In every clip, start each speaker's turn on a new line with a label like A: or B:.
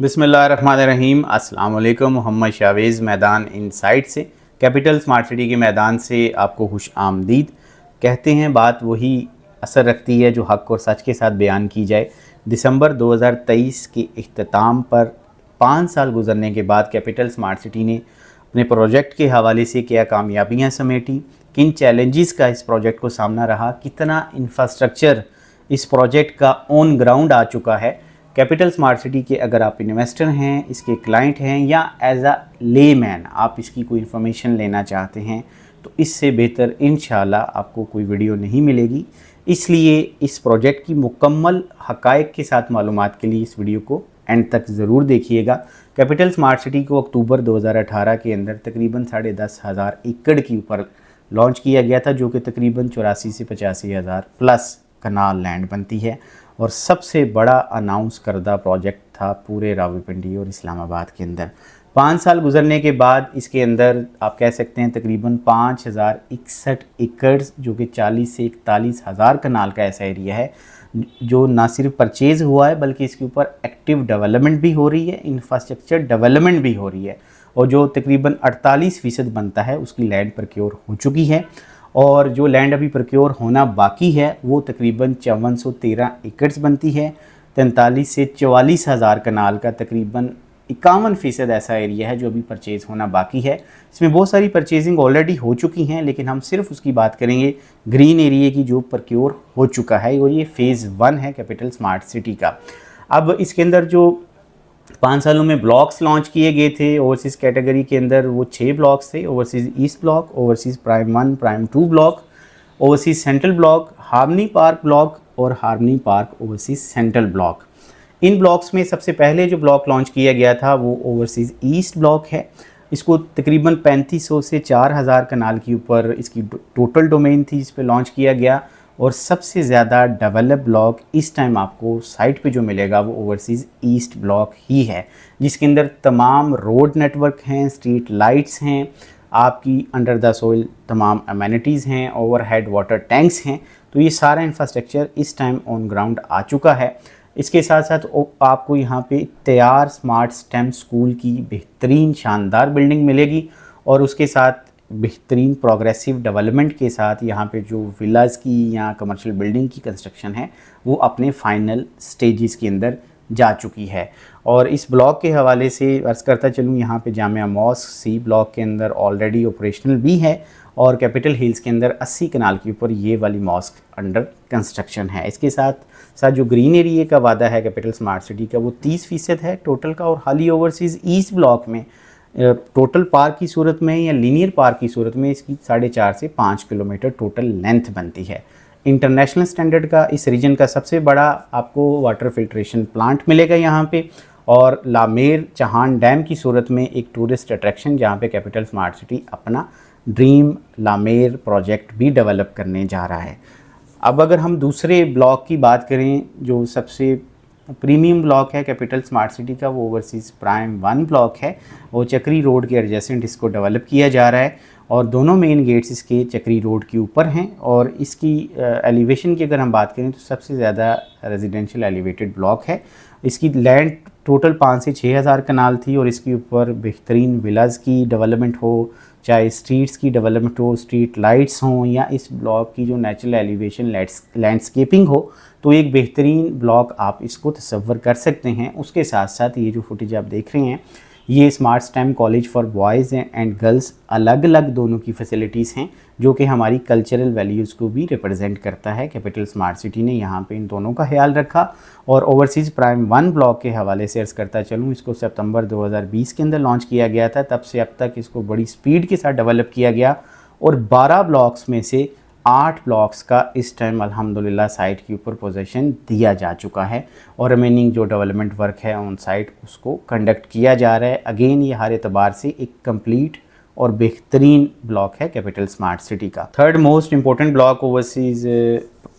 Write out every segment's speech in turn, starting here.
A: बिस्मिल्लाहिर्रहमानिर्रहीम। अस्सलाम वालेकुम। मोहम्मद शावेज़ मैदान इनसाइट से, कैपिटल स्मार्ट सिटी के मैदान से आपको खुश आमदीद। कहते हैं बात वही असर रखती है जो हक़ और सच के साथ बयान की जाए। दिसंबर 2023 के इख्तिताम पर 5 साल गुजरने के बाद कैपिटल स्मार्ट सिटी ने अपने प्रोजेक्ट के हवाले से क्या कामयाबियाँ समेटी, किन चैलेंजेस का इस प्रोजेक्ट को सामना रहा, कितना इंफ्रास्ट्रक्चर इस प्रोजेक्ट का ऑन ग्राउंड आ चुका है। कैपिटल स्मार्ट सिटी के अगर आप इन्वेस्टर हैं, इसके क्लाइंट हैं या एज अ लेमैन आप इसकी कोई इन्फॉर्मेशन लेना चाहते हैं तो इससे बेहतर इंशाल्लाह आपको कोई वीडियो नहीं मिलेगी। इसलिए इस प्रोजेक्ट की मुकम्मल हक़ाइक़ के साथ मालूमात के लिए इस वीडियो को एंड तक ज़रूर देखिएगा। कैपिटल स्मार्ट सिटी को अक्टूबर 2018 के अंदर तकरीबन 10,500 एकड़ के ऊपर लॉन्च किया गया था, जो कि तकरीबन 84 से 85 हज़ार प्लस कनाल लैंड बनती है और सबसे बड़ा अनाउंस करदा प्रोजेक्ट था पूरे रावलपिंडी और इस्लामाबाद के अंदर। 5 साल गुजरने के बाद इसके अंदर आप कह सकते हैं तकरीबन 5,061 एकड़, जो कि 40 से 41 हज़ार कनाल का ऐसा एरिया है जो ना सिर्फ परचेज़ हुआ है बल्कि इसके ऊपर एक्टिव डेवलपमेंट भी हो रही है, इंफ्रास्ट्रक्चर डेवलपमेंट भी हो रही है और जो तकरीबन 48% बनता है उसकी लैंड प्रक्योर हो चुकी है और जो लैंड अभी प्रक्योर होना बाकी है वो तकरीबन 5413 एकड़ बनती है। 43 से 44 हज़ार कनाल का तकरीबन 51% ऐसा एरिया है जो अभी परचेज़ होना बाकी है। इसमें बहुत सारी परचेजिंग ऑलरेडी हो चुकी हैं, लेकिन हम सिर्फ उसकी बात करेंगे ग्रीन एरिया की जो प्रक्योर हो चुका है और ये फ़ेज़ 1 है कैपिटल स्मार्ट सिटी का। अब इसके अंदर जो 5 सालों में ब्लॉक्स लॉन्च किए गए थे ओवरसीज़ कैटेगरी के अंदर, वो 6 ब्लॉक्स थे। Overseas east block, overseas prime 1, prime 2 block, overseas central block, harmony park block और harmony park overseas central block. इन ब्लॉक्स में सबसे पहले जो ब्लॉक लॉन्च किया गया था वो ओवरसीज़ ईस्ट ब्लॉक है। इसको तकरीबन 3500 से 4000 कनाल के ऊपर इसकी टोटल डोमेन थी जिस पे लॉन्च किया गया और सबसे ज़्यादा डेवलप ब्लॉक इस टाइम आपको साइट पे जो मिलेगा वो ओवरसीज़ ईस्ट ब्लॉक ही है, जिसके अंदर तमाम रोड नेटवर्क हैं, स्ट्रीट लाइट्स हैं, आपकी अंडर द सोइल तमाम अमेनिटीज़ हैं, ओवरहेड वाटर टैंक्स हैं। तो ये सारा इंफ्रास्ट्रक्चर इस टाइम ऑन ग्राउंड आ चुका है। इसके साथ साथ आपको यहाँ पे तैयार स्मार्ट स्टेम स्कूल की बेहतरीन शानदार बिल्डिंग मिलेगी और उसके साथ बेहतरीन प्रोग्रेसिव डेवलपमेंट के साथ यहाँ पे जो विलास की या कमर्शियल बिल्डिंग की कंस्ट्रक्शन है वो अपने फाइनल स्टेजेस के अंदर जा चुकी है। और इस ब्लॉक के हवाले से अर्ज़ करता चलूँ, यहाँ पे जामिया मॉस्क सी ब्लॉक के अंदर ऑलरेडी ऑपरेशनल भी है और कैपिटल हिल्स के अंदर 80 कनाल के ऊपर ये वाली मॉस्क अंडर कंस्ट्रक्शन है। इसके साथ साथ जो ग्रीन एरिया का वादा है कैपिटल स्मार्ट सिटी का वो 30% है टोटल का और हाली ओवरसीज़ ईस्ट ब्लॉक में टोटल पार्क की सूरत में या लीनियर पार्क की सूरत में इसकी 4.5 से 5 किलोमीटर टोटल लेंथ बनती है। इंटरनेशनल स्टैंडर्ड का इस रीजन का सबसे बड़ा आपको वाटर फिल्ट्रेशन प्लांट मिलेगा यहाँ पे और लामेर चहान डैम की सूरत में एक टूरिस्ट अट्रैक्शन जहाँ पे कैपिटल स्मार्ट सिटी अपना ड्रीम लामेर प्रोजेक्ट भी डेवलप करने जा रहा है। अब अगर हम दूसरे ब्लॉक की बात करें जो सबसे प्रीमियम ब्लॉक है कैपिटल स्मार्ट सिटी का, वो ओवरसीज़ प्राइम 1 ब्लॉक है। वो चक्री रोड के एडजेसेंट इसको डेवलप किया जा रहा है और दोनों मेन गेट्स इसके चक्री रोड के ऊपर हैं और इसकी एलिवेशन की अगर हम बात करें तो सबसे ज़्यादा रेजिडेंशियल एलिवेटेड ब्लॉक है। इसकी लैंड टोटल 5 से 6 हज़ार कनाल थी और इसके ऊपर बेहतरीन विलास की डेवलपमेंट हो, चाहे स्ट्रीट्स की डेवलपमेंट हो, स्ट्रीट लाइट्स हों या इस ब्लॉक की जो नेचुरल एलिवेशन लैंडस्केपिंग हो, तो एक बेहतरीन ब्लॉक आप इसको तसव्वुर कर सकते हैं। उसके साथ साथ ये जो फुटेज आप देख रहे हैं ये smart stem college for boys and girls अलग अलग दोनों की फैसिलिटीज़ हैं जो कि हमारी कल्चरल वैल्यूज़ को भी रिप्रेजेंट करता है। कैपिटल स्मार्ट सिटी ने यहाँ पे इन दोनों का ख्याल रखा और ओवरसीज़ प्राइम 1 ब्लॉक के हवाले से अर्ज़ करता चलूँ, इसको सितंबर 2020 के अंदर लॉन्च किया गया था। तब से अब तक इसको बड़ी स्पीड के साथ डेवलप किया गया और 12 ब्लॉक्स में से 8 ब्लॉक्स का इस टाइम अल्हम्दुलिल्लाह साइट के ऊपर पोजीशन दिया जा चुका है और रिमेनिंग जो डेवलपमेंट वर्क है ऑन साइट उसको कंडक्ट किया जा रहा है। अगेन ये हर एतबार से एक कंप्लीट और बेहतरीन ब्लॉक है कैपिटल स्मार्ट सिटी का। Third most important block overseas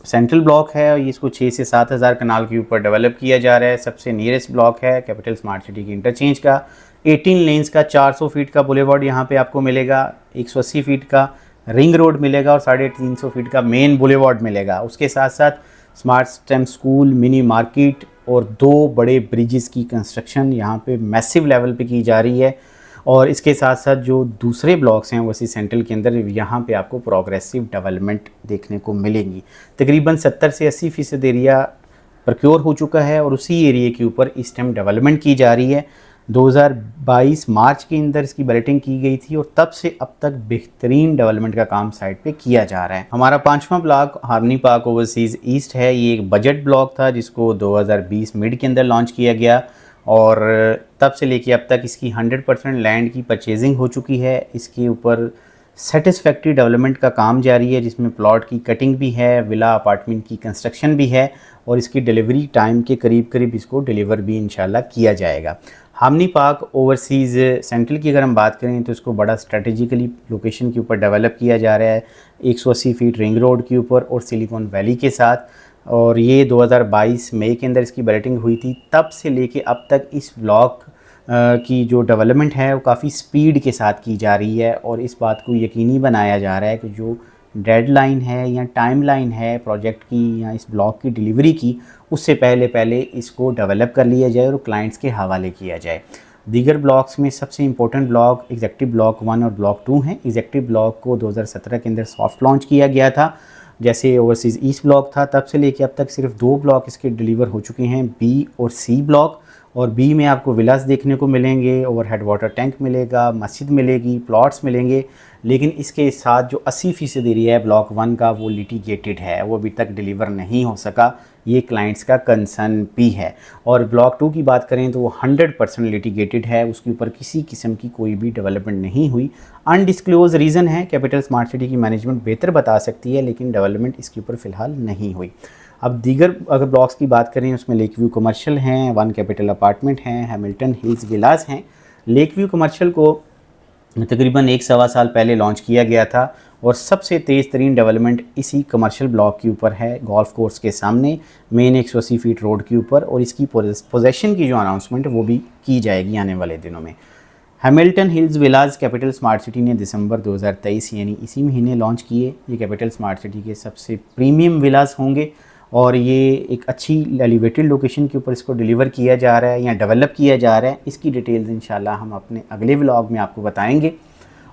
A: central block है और इसको 6 से 7 हज़ार कनाल के ऊपर डेवलप किया जा रहा है। सबसे नियरेस्ट ब्लॉक है कैपिटल स्मार्ट सिटी की इंटरचेंज का 18 लेन्स का 400 फीट का बुलेवार्ड यहाँ पे आपको मिलेगा, 180 फीट का रिंग रोड मिलेगा और 350 फीट का मेन बुलेवार्ड मिलेगा। उसके साथ साथ smart stem school, mini market और 2 बड़े ब्रिजेस की कंस्ट्रक्शन यहाँ पे मैसिव लेवल पे की जा रही है। और इसके साथ साथ जो दूसरे ब्लॉक्स हैं ओवरसीज सेंट्रल के अंदर, यहाँ पे आपको प्रोग्रेसिव डेवलपमेंट देखने को मिलेंगी। तकरीबन 70 से 80% एरिया प्रक्योर हो चुका है और उसी एरिया के ऊपर इस टाइम डेवलपमेंट की जा रही है। 2022 मार्च के अंदर इसकी बैलेटिंग की गई थी और तब से अब तक बेहतरीन डेवलपमेंट का काम साइट पे किया जा रहा है। हमारा 5वां block harmony park overseas east है। ये एक बजट ब्लॉक था जिसको 2020 मिड के अंदर लॉन्च किया गया और तब से लेके अब तक इसकी 100% लैंड की परचेजिंग हो चुकी है। इसके ऊपर सेटिस्फैक्ट्री डेवलपमेंट का काम जारी है जिसमें प्लॉट की कटिंग भी है, विला अपार्टमेंट की कंस्ट्रक्शन भी है और इसकी डिलीवरी टाइम के करीब करीब इसको डिलीवर भी इंशाल्लाह किया जाएगा। हार्मनी पार्क ओवरसीज़ सेंट्रल की अगर हम बात करें तो इसको बड़ा स्ट्रेटेजिकली लोकेशन के ऊपर डेवलप किया जा रहा है, 180 फीट रिंग रोड के ऊपर और सिलिकॉन वैली के साथ। और ये 2022 मई के अंदर इसकी बैलेटिंग हुई थी। तब से लेके अब तक इस ब्लॉक की जो डेवलपमेंट है वो काफ़ी स्पीड के साथ की जा रही है और इस बात को यकीनी बनाया जा रहा है कि जो डेडलाइन है या टाइमलाइन है प्रोजेक्ट की या इस ब्लॉक की डिलीवरी की, उससे पहले इसको डेवलप कर लिया जाए और क्लाइंट्स के हवाले किया जाए। दीगर ब्लॉक्स में सबसे इंपॉर्टेंट ब्लॉक एग्जेक्टिव ब्लॉक 1 और ब्लॉक 2 हैं। एग्जेक्टिव ब्लॉक को 2017 के अंदर सॉफ्ट लॉन्च किया गया था। जैसे ओवरसीज़ ईस्ट ब्लॉक था तब से लेके अब तक सिर्फ 2 ब्लॉक इसके डिलीवर हो चुके हैं, बी और सी ब्लॉक। और बी में आपको विलास देखने को मिलेंगे, ओवरहेड वाटर टैंक मिलेगा, मस्जिद मिलेगी, प्लॉट्स मिलेंगे। लेकिन इसके साथ जो 80% एरिया है ब्लॉक 1 का वो लिटिगेटेड है, वो अभी तक डिलीवर नहीं हो सका। ये क्लाइंट्स का कंसर्न भी है। और ब्लॉक 2 की बात करें तो वो 100% लिटिगेटेड है, उसके ऊपर किसी किस्म की कोई भी डेवलपमेंट नहीं हुई। अनडिस्क्लोज रीज़न है, कैपिटल स्मार्ट सिटी की मैनेजमेंट बेहतर बता सकती है, लेकिन डेवलपमेंट इसके ऊपर फ़िलहाल नहीं हुई। अब दीगर अगर ब्लॉक्स की बात करें उसमें लेक व्यू कमर्शियल हैं, 1 कैपिटल अपार्टमेंट हैं, हैमिल्टन हिल्स विलास हैं। लेक व्यू कमर्शियल को तकरीबन 1-1.25 साल पहले लॉन्च किया गया था और सबसे तेज़ तरीन डेवलपमेंट इसी कमर्शियल ब्लॉक के ऊपर है, गोल्फ कोर्स के सामने मेन 180 फीट रोड के ऊपर। और इसकी पोजेसन की जो अनाउंसमेंट वो भी की जाएगी आने वाले दिनों में। हैमिल्टन हिल्स विलास कैपिटल स्मार्ट सिटी ने दिसंबर 2023 यानी इसी महीने लॉन्च किए। ये कैपिटल स्मार्ट सिटी के सबसे प्रीमियम विलास होंगे और ये एक अच्छी एलिवेटेड लोकेशन के ऊपर इसको डिलीवर किया जा रहा है या डेवलप किया जा रहा है। इसकी डिटेल्स इंशाल्लाह हम अपने अगले व्लॉग में आपको बताएंगे।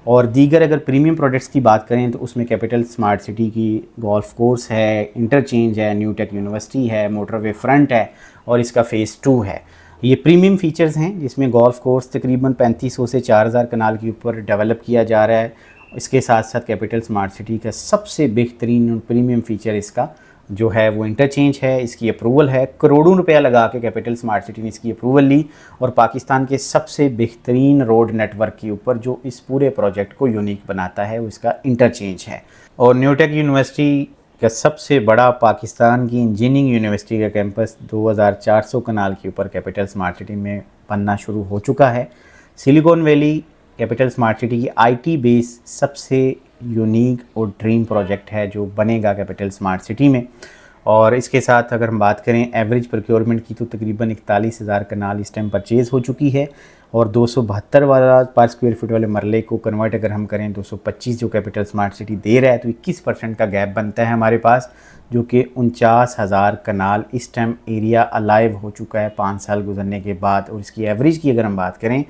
A: और दीगर अगर प्रीमियम प्रोडक्ट्स की बात करें तो उसमें कैपिटल स्मार्ट सिटी की गोल्फ कोर्स है, इंटरचेंज है, न्यू टेक यूनिवर्सिटी है, मोटरवे फ्रंट है और इसका फ़ेज़ 2 है। ये प्रीमियम फीचर्स हैं जिसमें गोल्फ कोर्स तकरीबन 3500 से 4000 कनाल के ऊपर डेवलप किया जा रहा है। इसके साथ साथ कैपिटल स्मार्ट सिटी का सबसे बेहतरीन और प्रीमियम फ़ीचर इसका जो है वो इंटरचेंज है। इसकी अप्रूवल है, करोड़ों रुपया लगा के कैपिटल स्मार्ट सिटी ने इसकी अप्रूवल ली और पाकिस्तान के सबसे बेहतरीन रोड नेटवर्क के ऊपर जो इस पूरे प्रोजेक्ट को यूनिक बनाता है वो इसका इंटरचेंज है। और न्यू टेक यूनिवर्सिटी का सबसे बड़ा पाकिस्तान की इंजीनियरिंग यूनिवर्सिटी का कैंपस 2400 कनाल के ऊपर कैपिटल स्मार्ट सिटी में बनना शुरू हो चुका है। Silicon valley capital smart city की IT बेस सबसे यूनिक और ड्रीम प्रोजेक्ट है जो बनेगा कैपिटल स्मार्ट सिटी में। और इसके साथ अगर हम बात करें एवरेज प्रोक्योरमेंट की तो तकरीबन 41,000 कनाल इस टाइम परचेज़ हो चुकी है और 272 वाला पर स्क्वायर फीट वाले मरले को कन्वर्ट अगर हम करें 225 जो कैपिटल स्मार्ट सिटी दे रहा है तो 21% का गैप बनता है हमारे पास, जो कि 49,000 कनाल इस टाइम एरिया अलाइव हो चुका है 5 साल गुजरने के बाद। और इसकी एवरेज की अगर हम बात करें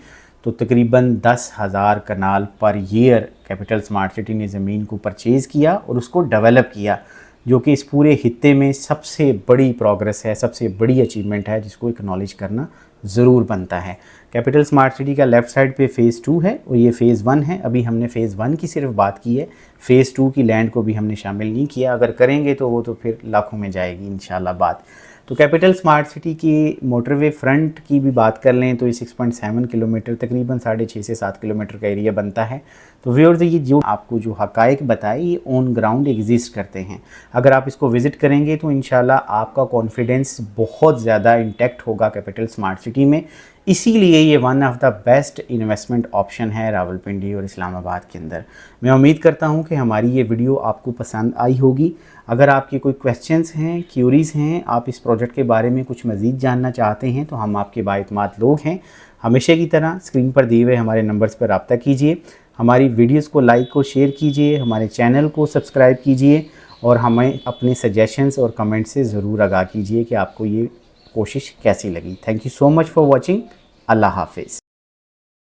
A: तो तकरीबन 10,000 कनाल per year capital smart city ने ज़मीन को परचेज़ किया और उसको डेवलप किया, जो कि इस पूरे हित्ते में सबसे बड़ी प्रोग्रेस है, सबसे बड़ी अचीवमेंट है जिसको एक्नॉलेज करना ज़रूर बनता है। कैपिटल स्मार्ट सिटी का लेफ़्ट साइड पे फ़ेज़ 2 है और ये फ़ेज़ 1 है। अभी हमने फ़ेज़ 1 की सिर्फ बात की है, फ़ेज़ 2 की लैंड को भी हमने शामिल नहीं किया। अगर करेंगे तो वो तो फिर लाखों में जाएगी इंशाल्लाह बात। तो कैपिटल स्मार्ट सिटी की मोटरवे फ्रंट की भी बात कर लें तो ये 6.7 किलोमीटर तकरीबन 6.5 से 7 किलोमीटर का एरिया बनता है। तो व्यूअर्स ये जो आपको जो हकाइक बताए ये ऑन ग्राउंड एग्जिस्ट करते हैं। अगर आप इसको विज़िट करेंगे तो इंशाल्लाह आपका कॉन्फिडेंस बहुत ज़्यादा इंटैक्ट होगा कैपिटल स्मार्ट सिटी में। इसीलिए ये one of the best investment option है रावलपिंडी और इस्लामाबाद के अंदर। मैं उम्मीद करता हूँ कि हमारी ये वीडियो आपको पसंद आई होगी। अगर आपके कोई क्वेश्चंस हैं, क्यूरीज़ हैं, आप इस प्रोजेक्ट के बारे में कुछ मज़ीद जानना चाहते हैं तो हम आपके बाइतमाद लोग हैं। हमेशा की तरह स्क्रीन पर दिए हुए हमारे नंबर्स पर रब्ता कीजिए, हमारी वीडियोस को लाइक और शेयर कीजिए, हमारे चैनल को सब्सक्राइब कीजिए और हमें अपने सजेशंस और कमेंट से ज़रूर आगाह कीजिए कि आपको ये कोशिश कैसी लगी। Thank you so much for watching. अल्लाह हाफिज़।